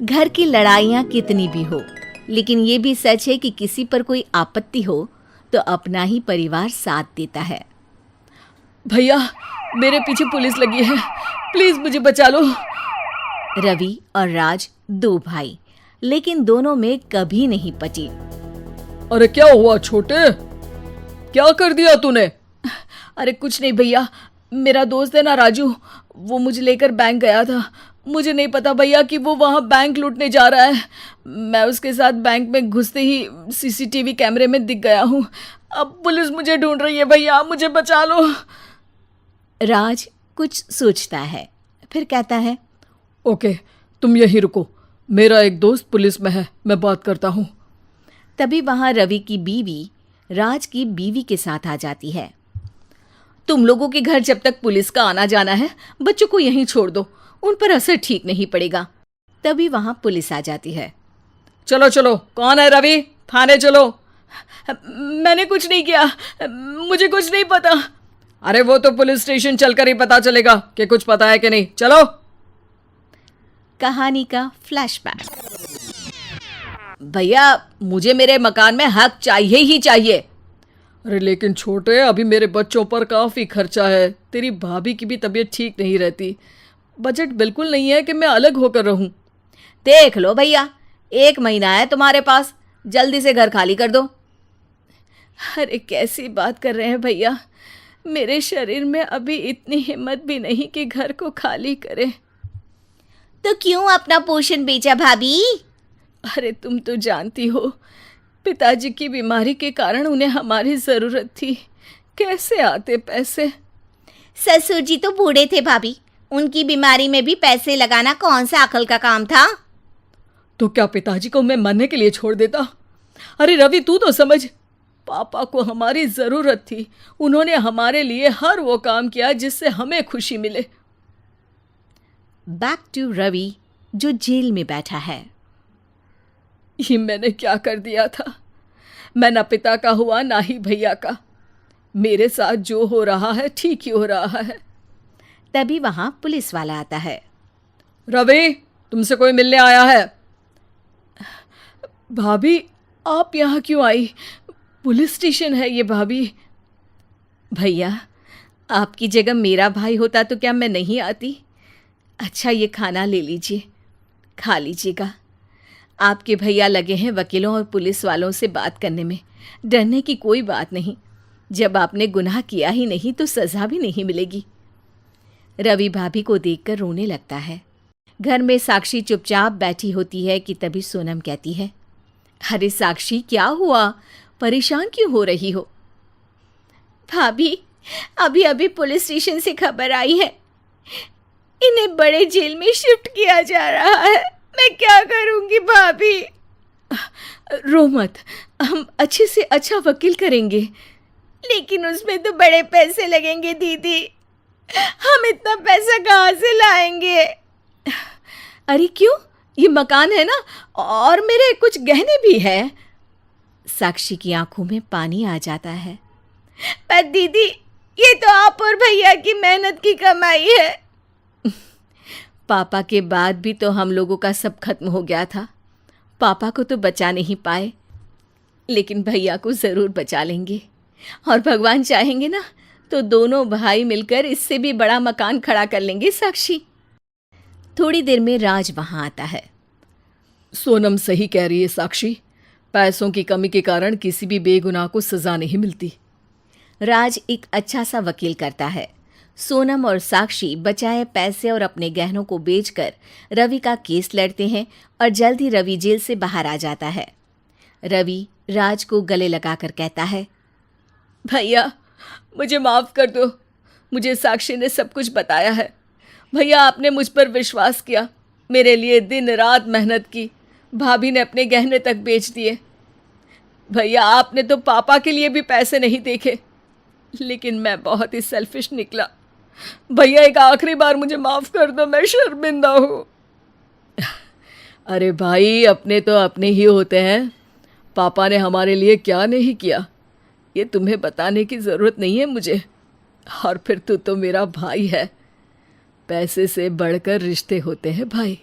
घर की लड़ाइयाँ कितनी भी हो, लेकिन ये भी सच है कि किसी पर कोई आपत्ति हो तो अपना ही परिवार साथ देता है। भैया, मेरे पीछे पुलिस लगी है, प्लीज मुझे बचा लो। रवि और राज दो भाई, लेकिन दोनों में कभी नहीं पटी। अरे क्या हुआ छोटे, क्या कर दिया तूने? अरे कुछ नहीं भैया, मेरा दोस्त है ना राजू, वो मुझे लेकर बैंक गया था। मुझे नहीं पता भैया कि वो वहाँ बैंक लूटने जा रहा है। मैं उसके साथ बैंक में घुसते ही सीसीटीवी कैमरे में दिख गया हूँ। अब पुलिस मुझे ढूंढ रही है भैया, मुझे बचा लो। राज कुछ सोचता है, फिर कहता है, ओके, तुम यहीं रुको, मेरा एक दोस्त पुलिस में है, मैं बात करता हूँ। तभी वहां रवि की बीवी राज की बीवी के साथ आ जाती है। तुम लोगों के घर जब तक पुलिस का आना जाना है, बच्चों को यहीं छोड़ दो, उन पर असर ठीक नहीं पड़ेगा। तभी वहां पुलिस आ जाती है। चलो चलो, कौन है रवि, थाने चलो। मैंने कुछ नहीं किया, मुझे कुछ नहीं पता। अरे वो तो पुलिस स्टेशन चलकर ही पता चलेगा कि कुछ पता है कि नहीं, चलो। कहानी का फ्लैशबैक। भैया, मुझे मेरे मकान में हक चाहिए ही चाहिए। अरे लेकिन छोटे, अभी मेरे बच्चों पर काफ़ी खर्चा है, तेरी भाभी की भी तबीयत ठीक नहीं रहती, बजट बिल्कुल नहीं है कि मैं अलग होकर रहूं। देख लो भैया, 1 महीना है तुम्हारे पास, जल्दी से घर खाली कर दो। अरे कैसी बात कर रहे हैं भैया, मेरे शरीर में अभी इतनी हिम्मत भी नहीं कि घर को खाली करे। तो क्यों अपना पोषण बेचा भाभी? अरे तुम तो जानती हो, पिताजी की बीमारी के कारण उन्हें हमारी ज़रूरत थी, कैसे आते पैसे। ससुर जी तो बूढ़े थे भाभी, उनकी बीमारी में भी पैसे लगाना कौन सा अकल का काम था। तो क्या पिताजी को मैं मरने के लिए छोड़ देता? अरे रवि, तू तो समझ, पापा को हमारी ज़रूरत थी, उन्होंने हमारे लिए हर वो काम किया जिससे हमें खुशी मिले। बैक टू रवि, जो जेल में बैठा है। ये मैंने क्या कर दिया था? मैं ना पिता का हुआ ना ही भैया का। मेरे साथ जो हो रहा है ठीक ही हो रहा है। तभी वहां पुलिस वाला आता है। रवि, तुमसे कोई मिलने आया है। भाभी, आप यहाँ क्यों आई? पुलिस स्टेशन है ये भाभी। भैया, आपकी जगह मेरा भाई होता तो क्या मैं नहीं आती? अच्छा, ये खाना ले लीजिए, खा लीजिएगा। आपके भैया लगे हैं वकीलों और पुलिस वालों से बात करने में, डरने की कोई बात नहीं। जब आपने गुनाह किया ही नहीं तो सज़ा भी नहीं मिलेगी। रवि भाभी को देखकर रोने लगता है। घर में साक्षी चुपचाप बैठी होती है कि तभी सोनम कहती है, अरे साक्षी, क्या हुआ, परेशान क्यों हो रही हो? भाभी, अभी अभी पुलिस स्टेशन से खबर आई है, इन्हें बड़े जेल में शिफ्ट किया जा रहा है। मैं क्या करूंगी भाभी? रो मत, हम अच्छे से अच्छा वकील करेंगे। लेकिन उसमें तो बड़े पैसे लगेंगे दीदी, हम इतना पैसा कहाँ से लाएंगे? अरे क्यों, ये मकान है ना, और मेरे कुछ गहने भी हैं। साक्षी की आंखों में पानी आ जाता है। पर दीदी, ये तो आप और भैया की मेहनत की कमाई है। पापा के बाद भी तो हम लोगों का सब खत्म हो गया था। पापा को तो बचा नहीं पाए, लेकिन भैया को ज़रूर बचा लेंगे, और भगवान चाहेंगे ना तो दोनों भाई मिलकर इससे भी बड़ा मकान खड़ा कर लेंगे। साक्षी। थोड़ी देर में राज वहाँ आता है। सोनम सही कह रही है साक्षी, पैसों की कमी के कारण किसी भी बेगुनाह को सज़ा नहीं मिलती। राज एक अच्छा सा वकील करता है। सोनम और साक्षी बचाए पैसे और अपने गहनों को बेचकर रवि का केस लड़ते हैं और जल्द ही रवि जेल से बाहर आ जाता है। रवि राज को गले लगाकर कहता है, भैया मुझे माफ़ कर दो, मुझे साक्षी ने सब कुछ बताया है। भैया, आपने मुझ पर विश्वास किया, मेरे लिए दिन रात मेहनत की, भाभी ने अपने गहने तक बेच दिए। भैया, आपने तो पापा के लिए भी पैसे नहीं देखे, लेकिन मैं बहुत ही सेल्फिश निकला। भैया, एक आखिरी बार मुझे माफ़ कर दो, मैं शर्मिंदा हूँ। अरे भाई, अपने तो अपने ही होते हैं, पापा ने हमारे लिए क्या नहीं किया, ये तुम्हें बताने की ज़रूरत नहीं है मुझे। और फिर तू तो मेरा भाई है, पैसे से बढ़कर रिश्ते होते हैं भाई।